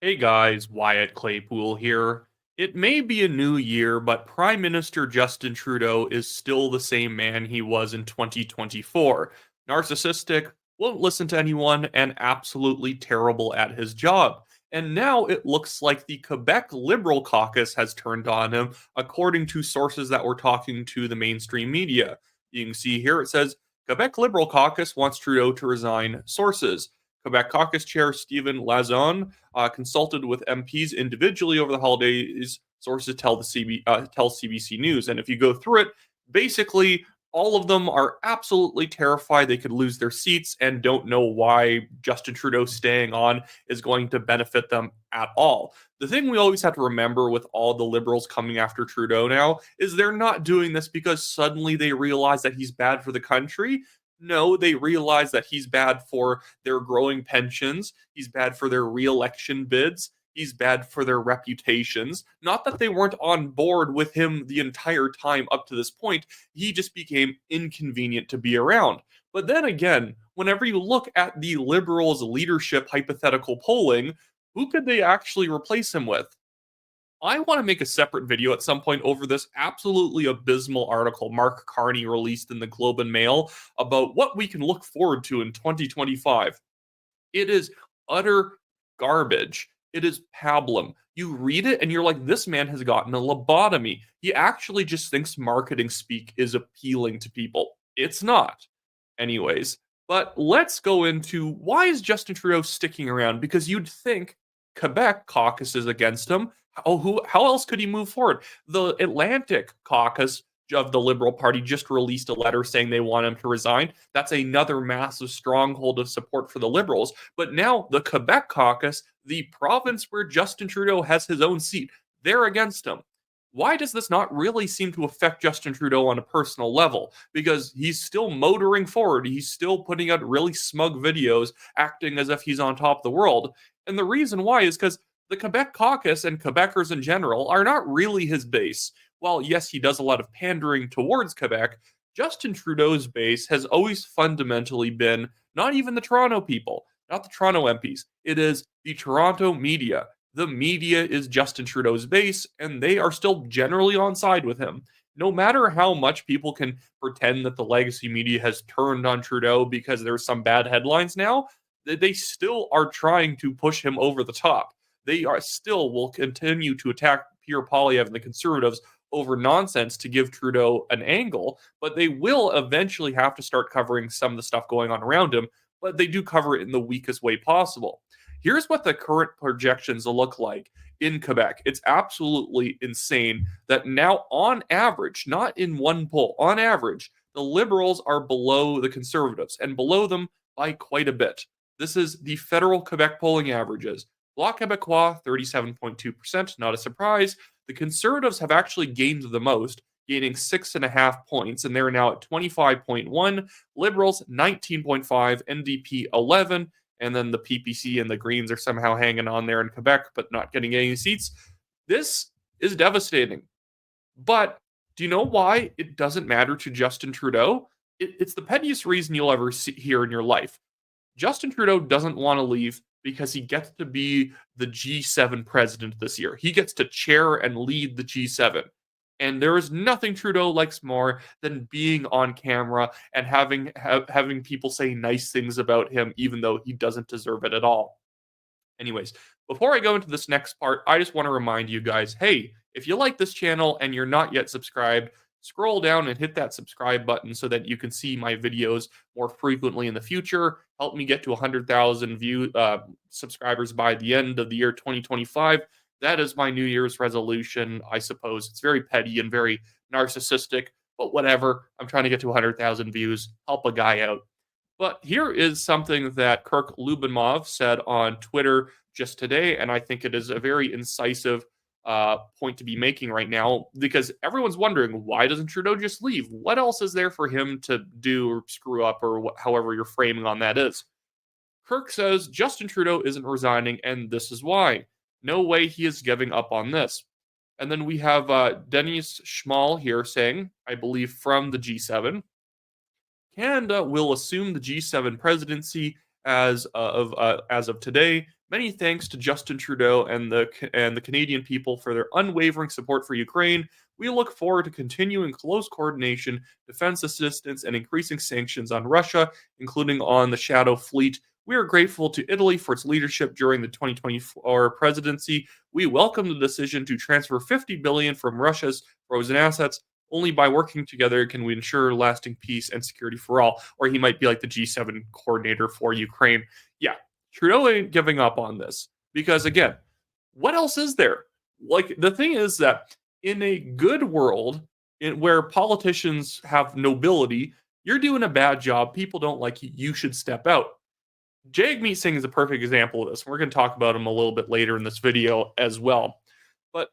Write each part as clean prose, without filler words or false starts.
Hey guys, Wyatt Claypool here. It may be a new year, but Prime Minister Justin Trudeau is still the same man he was in 2024. Narcissistic, won't listen to anyone, and absolutely terrible at his job. And now it looks like the Quebec Liberal caucus has turned on him, according to sources that were talking to the mainstream media. You can see here it says Quebec Liberal caucus wants Trudeau to resign. Sources. Quebec Caucus Chair Stephen Lazon consulted with MPs individually over the holidays. Sources tell CBC News, and if you go through it, basically all of them are absolutely terrified they could lose their seats and don't know why Justin Trudeau staying on is going to benefit them at all. The thing we always have to remember with all the Liberals coming after Trudeau now is they're not doing this because suddenly they realize that he's bad for the country. No, they realize that he's bad for their growing pensions. He's bad for their reelection bids. He's bad for their reputations. Not that they weren't on board with him the entire time up to this point. He just became inconvenient to be around. But then again, whenever you look at the Liberals' leadership hypothetical polling, who could they actually replace him with? I want to make a separate video at some point over this absolutely abysmal article Mark Carney released in the Globe and Mail about what we can look forward to in 2025. It is utter garbage. It is pablum. You read it and you're like, this man has gotten a lobotomy. He actually just thinks marketing speak is appealing to people. It's not. Anyways, but let's go into why is Justin Trudeau sticking around? Because you'd think Quebec caucus is against him. How else could he move forward? The Atlantic caucus of the Liberal Party just released a letter saying they want him to resign. That's another massive stronghold of support for the Liberals. But now the Quebec caucus, the province where Justin Trudeau has his own seat, they're against him. Why does this not really seem to affect Justin Trudeau on a personal level? Because he's still motoring forward. He's still putting out really smug videos, acting as if he's on top of the world. And the reason why is because the Quebec caucus and Quebecers in general are not really his base. While, yes, he does a lot of pandering towards Quebec, Justin Trudeau's base has always fundamentally been not even the Toronto people, not the Toronto MPs. It is the Toronto media. The media is Justin Trudeau's base, and they are still generally on side with him. No matter how much people can pretend that the legacy media has turned on Trudeau because there's some bad headlines now, they still are trying to push him over the top. They are still will continue to attack Pierre Poilievre and the Conservatives over nonsense to give Trudeau an angle, but they will eventually have to start covering some of the stuff going on around him, but they do cover it in the weakest way possible. Here's what the current projections look like in Quebec. It's absolutely insane that now, on average, not in one poll, on average, the Liberals are below the Conservatives and below them by quite a bit. This is the federal Quebec polling averages. Bloc Québécois, 37.2%, not a surprise. The Conservatives have actually gained the most, gaining 6.5 points, and they're now at 25.1. Liberals, 19.5. NDP, 11. And then the PPC and the Greens are somehow hanging on there in Quebec, but not getting any seats. This is devastating. But do you know why it doesn't matter to Justin Trudeau? It's the pettiest reason you'll ever hear in your life. Justin Trudeau doesn't want to leave because he gets to be the G7 president this year. He gets to chair and lead the G7. And there is nothing Trudeau likes more than being on camera and having people say nice things about him, even though he doesn't deserve it at all. Anyways, before I go into this next part, I just want to remind you guys, hey, if you like this channel and you're not yet subscribed, scroll down and hit that subscribe button so that you can see my videos more frequently in the future. Help me get to 100,000 subscribers by the end of the year 2025. That is my New Year's resolution, I suppose. It's very petty and very narcissistic, but whatever. I'm trying to get to 100,000 views, help a guy out. But here is something that Kirk Lubinov said on Twitter just today, and I think it is a very incisive point to be making right now, because everyone's wondering, why doesn't Trudeau just leave? What else is there for him to do or screw up, or however you're framing on that is? Kirk says Justin Trudeau isn't resigning, and this is why. No way he is giving up on this. And then we have Dennis Schmal here saying, I believe from the G7, Canada will assume the G7 presidency as of today, Many thanks to Justin Trudeau and the Canadian people for their unwavering support for Ukraine. We look forward to continuing close coordination, defense assistance, and increasing sanctions on Russia, including on the Shadow Fleet. We are grateful to Italy for its leadership during the 2024 presidency. We welcome the decision to transfer 50 billion from Russia's frozen assets. Only by working together can we ensure lasting peace and security for all. Or he might be like the G7 coordinator for Ukraine. Yeah, Trudeau ain't giving up on this because, again, what else is there? Like, the thing is that in a good world where politicians have nobility, you're doing a bad job, people don't like you, you should step out. Jagmeet Singh is a perfect example of this. We're going to talk about him a little bit later in this video as well. But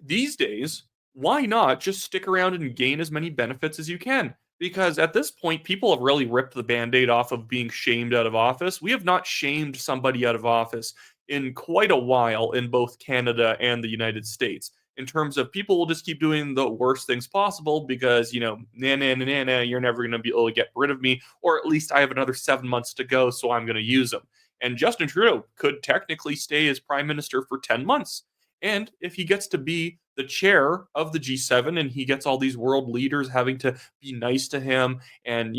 these days, why not just stick around and gain as many benefits as you can? Because at this point, people have really ripped the band-aid off of being shamed out of office. We have not shamed somebody out of office in quite a while in both Canada and the United States. In terms of people will just keep doing the worst things possible because, you're never going to be able to get rid of me, or at least I have another 7 months to go, so I'm going to use them. And Justin Trudeau could technically stay as prime minister for 10 months. And if he gets to be the chair of the G7 and he gets all these world leaders having to be nice to him and,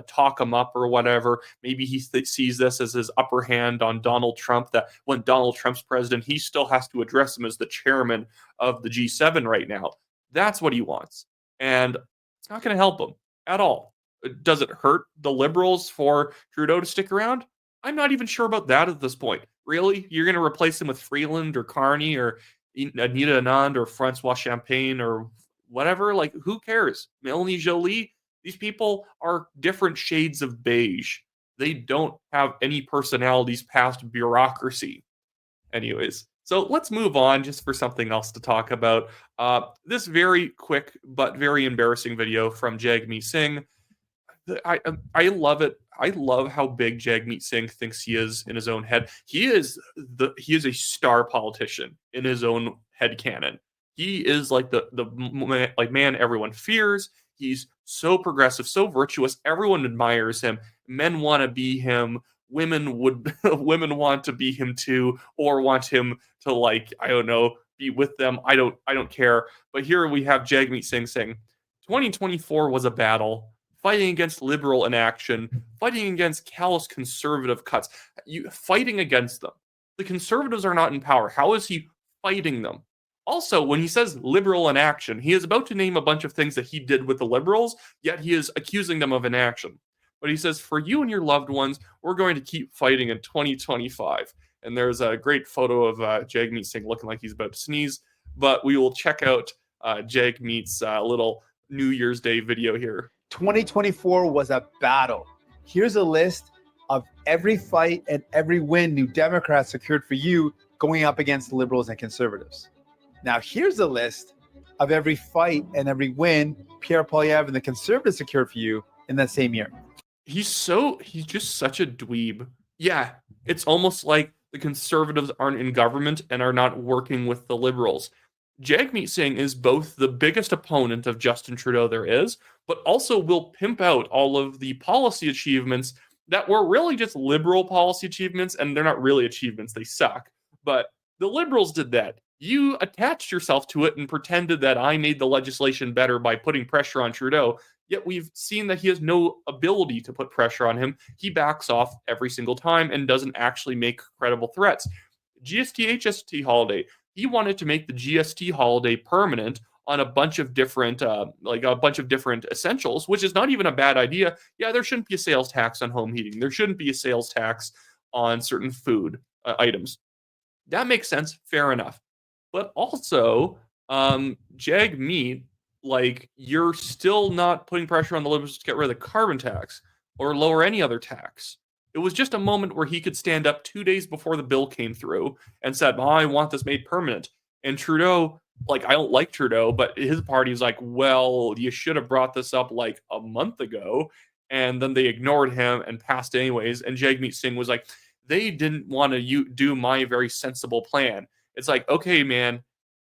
talk him up or whatever, maybe he sees this as his upper hand on Donald Trump, that when Donald Trump's president, he still has to address him as the chairman of the G7 right now. That's what he wants. And it's not going to help him at all. Does it hurt the Liberals for Trudeau to stick around? I'm not even sure about that at this point. Really? You're going to replace him with Freeland or Carney or Anita Anand or Francois Champagne or whatever? Like, who cares? Melanie Jolie? These people are different shades of beige. They don't have any personalities past bureaucracy. Anyways, so let's move on just for something else to talk about. This very quick but very embarrassing video from Jagmeet Singh. I love it. I love how big Jagmeet Singh thinks he is in his own head. He is a star politician in his own head canon. He is like the man everyone fears. He's so progressive, so virtuous. Everyone admires him. Men want to be him. Women want to be him too, or want him to, like, I don't know, be with them. I don't care. But here we have Jagmeet Singh saying, 2024 was a battle. Fighting against liberal inaction, fighting against callous conservative cuts, fighting against them. The conservatives are not in power. How is he fighting them? Also, when he says liberal inaction, he is about to name a bunch of things that he did with the liberals, yet he is accusing them of inaction. But he says, for you and your loved ones, we're going to keep fighting in 2025. And there's a great photo of Jagmeet Singh looking like he's about to sneeze. But we will check out Jagmeet's little New Year's Day video here. 2024 was a battle. Here's a list of every fight and every win New Democrats secured for you going up against Liberals and Conservatives. Now, here's a list of every fight and every win Pierre Poilievre and the Conservatives secured for you in that same year. He's just such a dweeb. Yeah, it's almost like the Conservatives aren't in government and are not working with the Liberals. Jagmeet Singh is both the biggest opponent of Justin Trudeau there is, but also will pimp out all of the policy achievements that were really just liberal policy achievements, and they're not really achievements, they suck. But the Liberals did that. You attached yourself to it and pretended that I made the legislation better by putting pressure on Trudeau, yet we've seen that he has no ability to put pressure on him. He backs off every single time and doesn't actually make credible threats. GST-HST holiday. He wanted to make the GST holiday permanent on a bunch of different essentials, which is not even a bad idea. Yeah, there shouldn't be a sales tax on home heating. There shouldn't be a sales tax on certain food items. That makes sense. Fair enough. But also, Jagmeet, you're still not putting pressure on the Liberals to get rid of the carbon tax or lower any other tax. It was just a moment where he could stand up 2 days before the bill came through and said, I want this made permanent. And Trudeau, I don't like Trudeau, but his party's like, well, you should have brought this up a month ago. And then they ignored him and passed anyways. And Jagmeet Singh was like, they didn't want to do my very sensible plan. It's like, okay, man,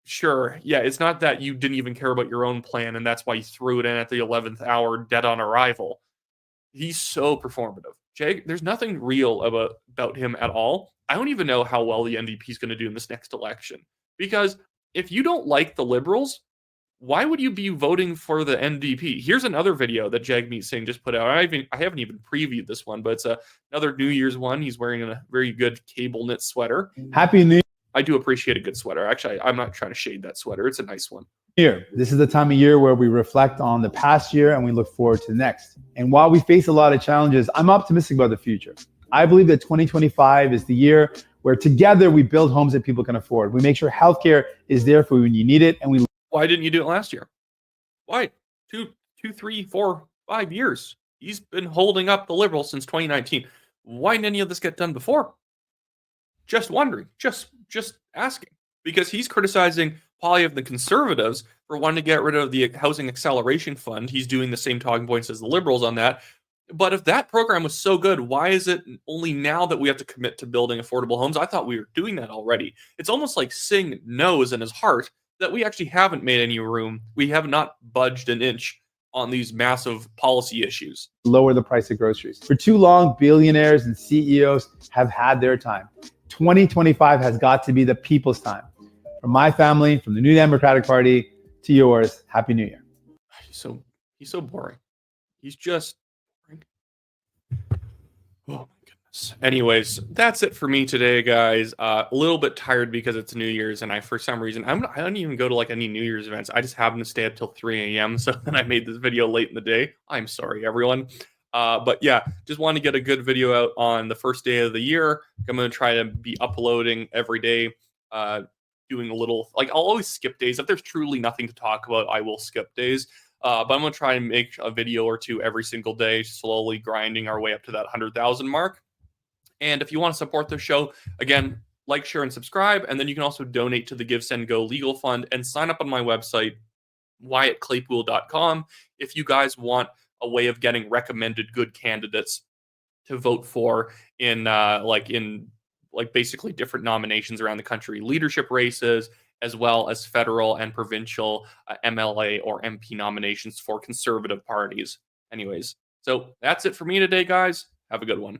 sure. Yeah, it's not that you didn't even care about your own plan, and that's why you threw it in at the 11th hour dead on arrival. He's so performative. There's nothing real about him at all. I don't even know how well the NDP is going to do in this next election. Because if you don't like the Liberals, why would you be voting for the NDP? Here's another video that Jagmeet Singh just put out. I haven't even previewed this one, but it's another New Year's one. He's wearing a very good cable knit sweater. Happy New I do appreciate a good sweater. Actually, I'm not trying to shade that sweater. It's a nice one. Year. This is the time of year where we reflect on the past year and we look forward to the next. And while we face a lot of challenges, I'm optimistic about the future. I believe that 2025 is the year where together we build homes that people can afford. We make sure healthcare is there for when you need it, and we. Why didn't you do it last year? Why? 2, 3, 4, 5 years. He's been holding up the Liberals since 2019. Why didn't any of this get done before? Just wondering. Just asking. Because he's criticizing probably of the Conservatives for wanting to get rid of the Housing Acceleration Fund. He's doing the same talking points as the Liberals on that. But if that program was so good, why is it only now that we have to commit to building affordable homes? I thought we were doing that already. It's almost like Singh knows in his heart that we actually haven't made any room. We have not budged an inch on these massive policy issues. Lower the price of groceries. For too long, billionaires and CEOs have had their time. 2025 has got to be the people's time. From my family, from the New Democratic Party to yours, Happy New Year. He's so boring. He's just boring. Oh my goodness. Anyways, that's it for me today, guys. A little bit tired because it's New Year's, and for some reason, I don't even go to like any New Year's events. I just happen to stay up till 3 a.m. So then I made this video late in the day. I'm sorry, everyone. But yeah, just want to get a good video out on the first day of the year. I'm going to try to be uploading every day. Doing a little, like, I'll always skip days. If there's truly nothing to talk about, I will skip days. But I'm going to try and make a video or two every single day, slowly grinding our way up to that 100,000 mark. And if you want to support the show, again, like, share, and subscribe. And then you can also donate to the Give, Send, Go Legal Fund and sign up on my website, WyattClaypool.com, if you guys want a way of getting recommended good candidates to vote for in basically different nominations around the country, leadership races, as well as federal and provincial MLA or MP nominations for conservative parties. Anyways, so that's it for me today, guys. Have a good one.